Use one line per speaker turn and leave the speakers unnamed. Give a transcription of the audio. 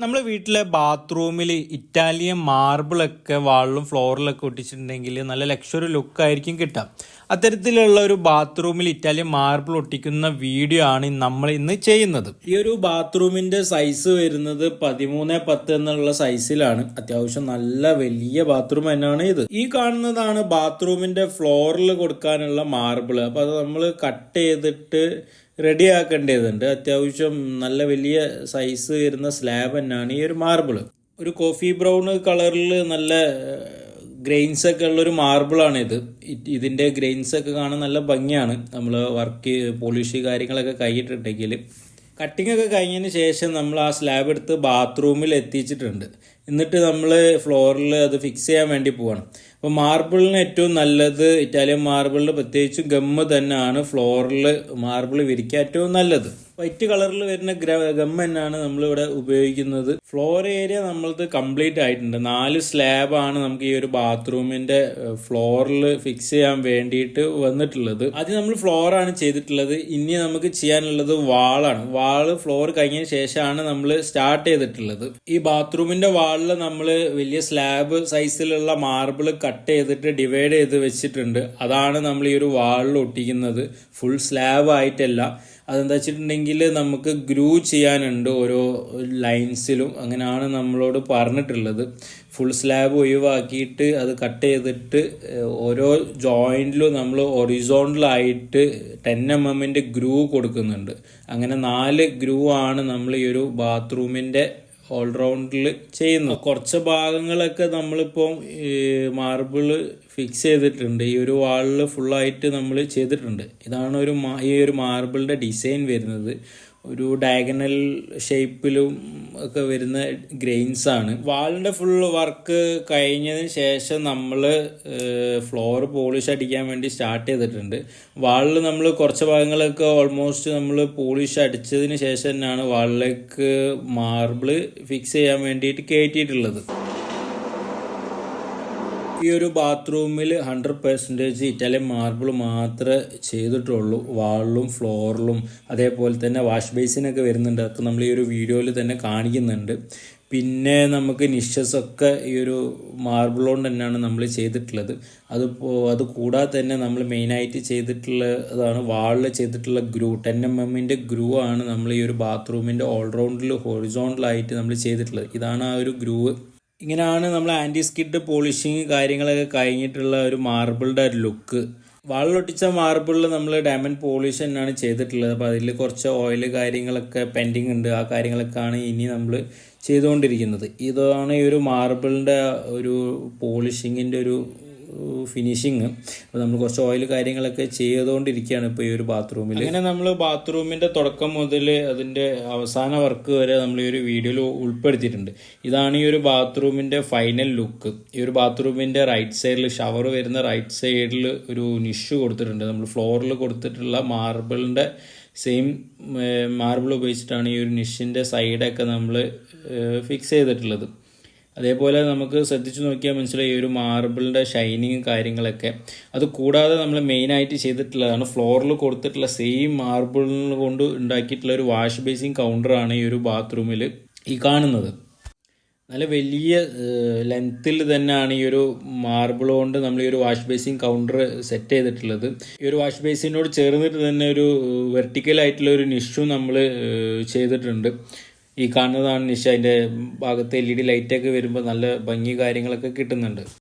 നമ്മളെ വീട്ടിലെ ബാത്റൂമിൽ ഇറ്റാലിയൻ മാർബിളൊക്കെ വാളിലും ഫ്ലോറിലൊക്കെ ഒട്ടിച്ചിട്ടുണ്ടെങ്കിൽ നല്ല ലക്ഷറി ലുക്കായിരിക്കും കിട്ടുക. അത്തരത്തിലുള്ള ഒരു ബാത്റൂമിൽ ഇറ്റാലിയൻ മാർബിൾ ഒട്ടിക്കുന്ന വീഡിയോ ആണ് നമ്മൾ ഇന്ന് ചെയ്യുന്നത്. ഈ ഒരു ബാത്റൂമിന്റെ സൈസ് വരുന്നത് 13x10 എന്നുള്ള സൈസിലാണ്. അത്യാവശ്യം നല്ല വലിയ ബാത്റൂം തന്നെയാണ് ഇത്. ഈ കാണുന്നതാണ് ബാത്റൂമിന്റെ ഫ്ലോറിൽ കൊടുക്കാനുള്ള മാർബിൾ. അപ്പോൾ അത് നമ്മൾ കട്ട് ചെയ്തിട്ട് റെഡി ആക്കേണ്ടതുണ്ട്. അത്യാവശ്യം നല്ല വലിയ സൈസ് വരുന്ന സ്ലാബ് തന്നെയാണ് ഈ ഒരു മാർബിൾ. ഒരു കോഫി ബ്രൗൺ കളറിൽ നല്ല ഗ്രെയിൻസ് ഒക്കെ ഉള്ളൊരു മാർബിളാണ് ഇത്. ഇതിൻ്റെ ഗ്രെയിൻസ് ഒക്കെ കാണാൻ നല്ല ഭംഗിയാണ്. നമ്മൾ വർക്ക് പോളിഷ് കാര്യങ്ങളൊക്കെ കഴിഞ്ഞിട്ടുണ്ടെങ്കിൽ കട്ടിംഗ് ഒക്കെ കഴിഞ്ഞതിന് ശേഷം നമ്മൾ ആ സ്ലാബ് എടുത്ത് ബാത്റൂമിൽ എത്തിച്ചിട്ടുണ്ട്. എന്നിട്ട് നമ്മൾ ഫ്ലോറിൽ അത് ഫിക്സ് ചെയ്യാൻ വേണ്ടി പോവാണ്. അപ്പോൾ മാർബിളിന് ഏറ്റവും നല്ലത് ഇറ്റാലിയൻ മാർബിളിൽ പ്രത്യേകിച്ചും ഗമ്മ് തന്നെയാണ് ഫ്ലോറിൽ മാർബിൾ വിരിക്കാൻ ഏറ്റവും നല്ലത്. വൈറ്റ് കളറിൽ വരുന്ന ഗമ്മ് തന്നെയാണ് നമ്മളിവിടെ ഉപയോഗിക്കുന്നത്. ഫ്ലോർ ഏരിയ നമ്മളത് കംപ്ലീറ്റ് ആയിട്ടുണ്ട്. 4 സ്ലാബാണ് നമുക്ക് ഈ ഒരു ബാത്റൂമിന്റെ ഫ്ലോറിൽ ഫിക്സ് ചെയ്യാൻ വേണ്ടിയിട്ട് വന്നിട്ടുള്ളത്. ആദ്യം നമ്മൾ ഫ്ലോറാണ് ചെയ്തിട്ടുള്ളത്. ഇനി നമുക്ക് ചെയ്യാനുള്ളത് വാളാണ്. വാള് ഫ്ലോർ കഴിഞ്ഞതിന് ശേഷമാണ് നമ്മൾ സ്റ്റാർട്ട് ചെയ്തിട്ടുള്ളത്. ഈ ബാത്റൂമിന്റെ വാളിൽ നമ്മൾ വലിയ സ്ലാബ് സൈസിലുള്ള മാർബിൾ കട്ട് ചെയ്തിട്ട് ഡിവൈഡ് ചെയ്ത് വെച്ചിട്ടുണ്ട്. അതാണ് നമ്മൾ ഈ ഒരു വാളിൽ ഒട്ടിക്കുന്നത്. ഫുൾ സ്ലാബ് ആയിട്ടല്ല. അതെന്താ വെച്ചിട്ടുണ്ടെങ്കിൽ നമുക്ക് ഗ്രൂ ചെയ്യാനുണ്ട് ഓരോ ലൈൻസിലും. അങ്ങനെയാണ് നമ്മളോട് പറഞ്ഞിട്ടുള്ളത്. ഫുൾ സ്ലാബ് ഒഴിവാക്കിയിട്ട് അത് കട്ട് ചെയ്തിട്ട് ഓരോ ജോയിൻറ്റിലും നമ്മൾ ഒറിസോണ്ടലായിട്ട് 10 mm ഗ്രൂ കൊടുക്കുന്നുണ്ട്. അങ്ങനെ 4 ഗ്രൂ ആണ് നമ്മൾ ഈ ഒരു ബാത്റൂമിൻ്റെ ഓൾറൗണ്ടിൽ ചെയ്യുന്നത്. കുറച്ച് ഭാഗങ്ങളൊക്കെ നമ്മളിപ്പോൾ മാർബിള് ഫിക്സ് ചെയ്തിട്ടുണ്ട്. ഈ ഒരു വാളിൽ ഫുള്ളായിട്ട് നമ്മൾ ചെയ്തിട്ടുണ്ട്. ഇതാണ് ഈ ഒരു മാർബിളിൻ്റെ ഡിസൈൻ വരുന്നത്. ഒരു ഡയഗണൽ ഷേപ്പിലും ഒക്കെ വരുന്ന ഗ്രെയിൻസ് ആണ്. വാളിൻ്റെ ഫുൾ വർക്ക് കഴിഞ്ഞതിന് ശേഷം നമ്മൾ ഫ്ലോർ പോളിഷ് അടിക്കാൻ വേണ്ടി സ്റ്റാർട്ട് ചെയ്തിട്ടുണ്ട്. വാളിൽ നമ്മൾ കുറച്ച് ഭാഗങ്ങളൊക്കെ ഓൾമോസ്റ്റ് നമ്മൾ പോളിഷ് അടിച്ചതിന് ശേഷം തന്നെയാണ് വാളിലേക്ക് മാർബിള് ഫിക്സ് ചെയ്യാൻ വേണ്ടിയിട്ട് കയറ്റിയിട്ടുള്ളത്. ഈ ഒരു ബാത്റൂമിൽ 100% ഇറ്റാലിയൻ മാർബിൾ മാത്രമേ ചെയ്തിട്ടുള്ളൂ. വാളിലും ഫ്ലോറിലും അതേപോലെ തന്നെ വാഷ് ബേസിനൊക്കെ വരുന്നുണ്ട്. അതൊക്കെ നമ്മൾ ഈ ഒരു വീഡിയോയിൽ തന്നെ കാണിക്കുന്നുണ്ട്. പിന്നെ നമുക്ക് നിഷസൊക്കെ ഈ ഒരു മാർബിൾ കൊണ്ട് തന്നെയാണ് നമ്മൾ ചെയ്തിട്ടുള്ളത്. അത് കൂടാതെ തന്നെ നമ്മൾ മെയിനായിട്ട് ചെയ്തിട്ടുള്ളതാണ് വാളിൽ ചെയ്തിട്ടുള്ള ഗ്രൂ. 10 mm ഗ്രൂ ആണ് നമ്മൾ ഈ ഒരു ബാത്റൂമിൻ്റെ ഓൾറൗണ്ടിൽ ഹൊറിസോണ്ടലായിട്ട് നമ്മൾ ചെയ്തിട്ടുള്ളത്. ഇതാണ് ആ ഒരു ഗ്രൂവ്. ഇങ്ങനെയാണ് നമ്മൾ ആൻറ്റി സ്കിഡ് പോളിഷിങ് കാര്യങ്ങളൊക്കെ കഴിഞ്ഞിട്ടുള്ള ഒരു മാർബിളിൻ്റെ ഒരു ലുക്ക്. വാളിലൊട്ടിച്ച മാർബിളിൽ നമ്മൾ ഡയമണ്ട് പോളിഷ് തന്നെയാണ് ചെയ്തിട്ടുള്ളത്. അപ്പോൾ അതിൽ കുറച്ച് ഓയിൽ കാര്യങ്ങളൊക്കെ പെൻഡിങ് ഉണ്ട്. ആ കാര്യങ്ങളൊക്കെയാണ് ഇനി നമ്മൾ ചെയ്തുകൊണ്ടിരിക്കുന്നത്. ഇതാണ് ഈ ഒരു മാർബിളിൻ്റെ ഒരു പോളിഷിങ്ങിൻ്റെ ഒരു ഫിനിഷിങ്. അപ്പോൾ നമ്മൾ കുറച്ച് ഓയിൽ കാര്യങ്ങളൊക്കെ ചെയ്തുകൊണ്ടിരിക്കുകയാണ് ഇപ്പോൾ ഈ ഒരു ബാത്റൂമിൽ. അങ്ങനെ നമ്മൾ ബാത്റൂമിൻ്റെ തുടക്കം മുതൽ അതിൻ്റെ അവസാന വർക്ക് വരെ നമ്മൾ ഈ ഒരു വീഡിയോയിൽ ഉൾപ്പെടുത്തിയിട്ടുണ്ട്. ഇതാണ് ഈ ഒരു ബാത്റൂമിൻ്റെ ഫൈനൽ ലുക്ക്. ഈ ഒരു ബാത്റൂമിൻ്റെ റൈറ്റ് സൈഡിൽ ഷവർ വരുന്ന റൈറ്റ് സൈഡിൽ ഒരു നിഷ് കൊടുത്തിട്ടുണ്ട്. നമ്മൾ ഫ്ലോറിൽ കൊടുത്തിട്ടുള്ള മാർബിളിൻ്റെ സെയിം മാർബിൾ ഉപയോഗിച്ചിട്ടാണ് ഈ ഒരു നിഷിൻ്റെ സൈഡൊക്കെ നമ്മൾ ഫിക്സ് ചെയ്തിട്ടുള്ളത്. അതേപോലെ നമുക്ക് ശ്രദ്ധിച്ചു നോക്കിയാൽ മനസ്സിലായി ഈ ഒരു മാർബിളിൻ്റെ ഷൈനിങ് കാര്യങ്ങളൊക്കെ. അത് കൂടാതെ നമ്മൾ മെയിനായിട്ട് ചെയ്തിട്ടുള്ളതാണ് ഫ്ലോറിൽ കൊടുത്തിട്ടുള്ള സെയിം മാർബിൾ കൊണ്ട് ഉണ്ടാക്കിയിട്ടുള്ള ഒരു വാഷ് ബേസിൻ കൗണ്ടറാണ് ഈ ഒരു ബാത്റൂമിൽ ഈ കാണുന്നത്. നല്ല വലിയ ലെങ്ത്തിൽ തന്നെയാണ് ഈ ഒരു മാർബിൾ കൊണ്ട് നമ്മൾ ഈ ഒരു വാഷ് ബേസിൻ കൗണ്ടർ സെറ്റ് ചെയ്തിട്ടുള്ളത്. ഈ ഒരു വാഷ് ബേസിനോട് ചേർന്നിട്ട് തന്നെ ഒരു വെർട്ടിക്കലായിട്ടുള്ള ഒരു നിഷും നമ്മൾ ചെയ്തിട്ടുണ്ട്. ഈ കാണുന്നതാണ് നിഷ. അതിൻ്റെ ഭാഗത്ത് LED ലൈറ്റൊക്കെ വരുമ്പോൾ നല്ല ഭംഗി കാര്യങ്ങളൊക്കെ കിട്ടുന്നുണ്ട്.